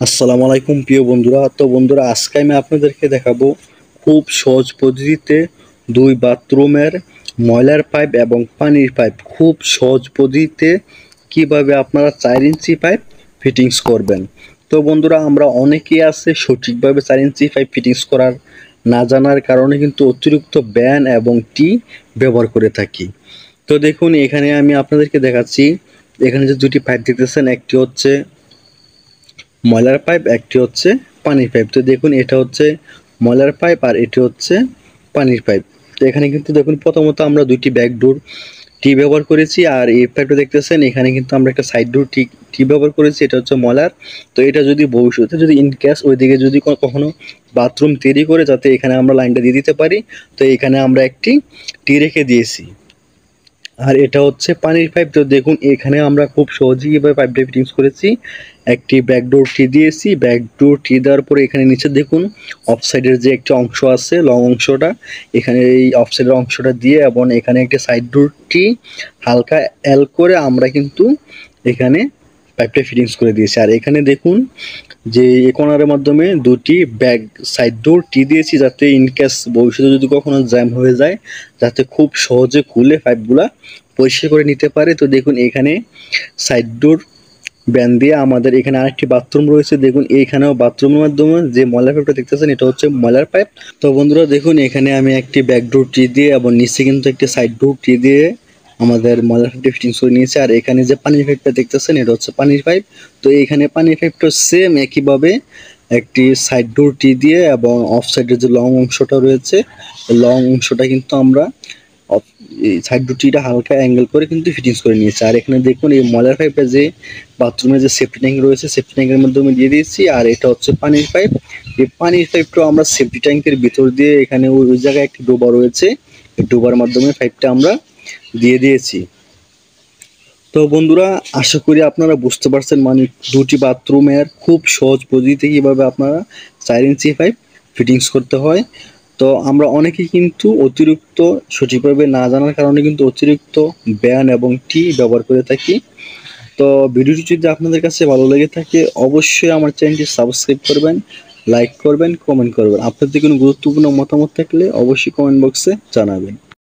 আসসালামু আলাইকুম প্রিয় বন্ধুরা। তো বন্ধুরা, আজকে আমি আপনাদেরকে দেখাবো খুব সহজ পদ্ধতিতে দুই বাথরুমের ময়লার পাইপ এবং পানির পাইপ খুব সহজ পদ্ধতিতে কিভাবে আপনারা 4 ইঞ্চি পাইপ ফিটিংস করবেন। তো বন্ধুরা, আমরা অনেকেই আছে সঠিকভাবে 4 ইঞ্চি পাইপ ফিটিংস করার না জানার কারণে কিন্তু অতিরিক্ত ব্যান এবং টি ব্যবহার করে থাকি। তো দেখুন, এখানে আমি আপনাদেরকে দেখাচ্ছি। এখানে যে দুটি পাইপ দেখতেছেন, একটি হচ্ছে ময়লার পাইপ, একটি হচ্ছে পানির পাইপ। তো দেখুন, এটা হচ্ছে ময়লার পাইপ আর এটি হচ্ছে পানির পাইপ। তো এখানে কিন্তু দেখুন, প্রথমত আমরা দুইটি ব্যাকডোর টি ব্যবহার করেছি, আর এই পাইপটা দেখতেছেন এখানে কিন্তু আমরা একটা সাইড ডোর টি ব্যবহার করেছি। এটা হচ্ছে ময়লার। তো এটা যদি ভবিষ্যতে যদি ইনকেস ওইদিকে যদি কখনো বাথরুম তৈরি করে, যাতে এখানে আমরা লাইনটা দিয়ে দিতে পারি, তো এখানে আমরা একটি টি রেখে দিয়েছি। আর এটা হচ্ছে পানির পাইপ। তো দেখুন, এখানে আমরা খুব সহজেই এভাবে পাইপটা ফিটিংস করেছি। একটি ব্যাকডোর টি দিয়েছি, ব্যাকডোর টি দেওয়ার পরে এখানে নিচে দেখুন অফসাইডের যে একটা অংশ আছে, লং অংশটা, এখানে এই অফসাইডের অংশটা দিয়ে এবং এখানে একটা সাইড ডোর টি হালকা এল করে আমরা কিন্তু এখানে পাইপটা ফিটিংস করে দিয়েছি। আর এখানে দেখুন যে এই কর্নারের মাধ্যমে দুটি ব্যাক সাইড ডোর টি দিয়েছি, যাতে ইনকেস ভবিষ্যতে যদি কখনো জ্যাম হয়ে যায়, যাতে খুব সহজে খুলে পাইপগুলা পরিষ্কার করে নিতে পারে। তো দেখুন, এখানে সাইড ডোর ব্যান দিয়ে আমাদের এখানে আরেকটি বাথরুম রয়েছে। দেখুন, এইখানেও বাথরুমের মাধ্যমে যে ময়লার পাইপটা দেখতেছেন, এটা হচ্ছে ময়লার পাইপ। তো বন্ধুরা দেখুন, এখানে আমি একটি ব্যাক ডোর টি দিয়ে এবং নিচে কিন্তু একটি সাইড ডোর টি দিয়ে আমাদের ময়লার পাইপটা ফিটিংস করে নিয়েছে। আর এখানে যে পানির পাইপটা দেখতেছেন, এটা হচ্ছে পানির পাইপ। তো এইখানে পানির পাইপটা সেম একইভাবে একটি সাইড ডোর টি দিয়ে এবং অফ সাইডের যে লং অংশটা রয়েছে, লং অংশটা কিন্তু আমরা এই সাইড ডোরটিটা হালকা অ্যাঙ্গেল করে কিন্তু ফিটিংস করে নিয়েছি। আর এখানে দেখুন, এই ময়লার পাইপটা যে বাথরুমে যে সেফটি ট্যাঙ্ক রয়েছে, সেফটি ট্যাঙ্কের মাধ্যমে দিয়ে দিয়েছি। আর এটা হচ্ছে পানির পাইপ। এই পানির পাইপটাও আমরা সেফটি ট্যাঙ্কের ভিতর দিয়ে, এখানে ওই জায়গায় একটি ডোবা রয়েছে, এই ডোবার মাধ্যমে পাইপটা আমরা দিয়ে দিয়েছি। তো বন্ধুরা, আশা করি আপনারা বুঝতে পারছেন, মানে দুটি বাথরুমের খুব সহজ পদ্ধতিতে কীভাবে আপনারা 4 ইঞ্চি পাইপ ফিটিংস করতে হয়। তো আমরা অনেকেই কিন্তু অতিরিক্ত সঠিকভাবে না জানার কারণে কিন্তু অতিরিক্ত ব্যান এবং টি ব্যবহার করে থাকি। তো ভিডিওটি যদি আপনাদের কাছে ভালো লেগে থাকে, অবশ্যই আমার চ্যানেলটি সাবস্ক্রাইব করবেন, লাইক করবেন, কমেন্ট করবেন। আপনাদের কোনো গুরুত্বপূর্ণ মতামত থাকলে অবশ্যই কমেন্ট বক্সে জানাবেন।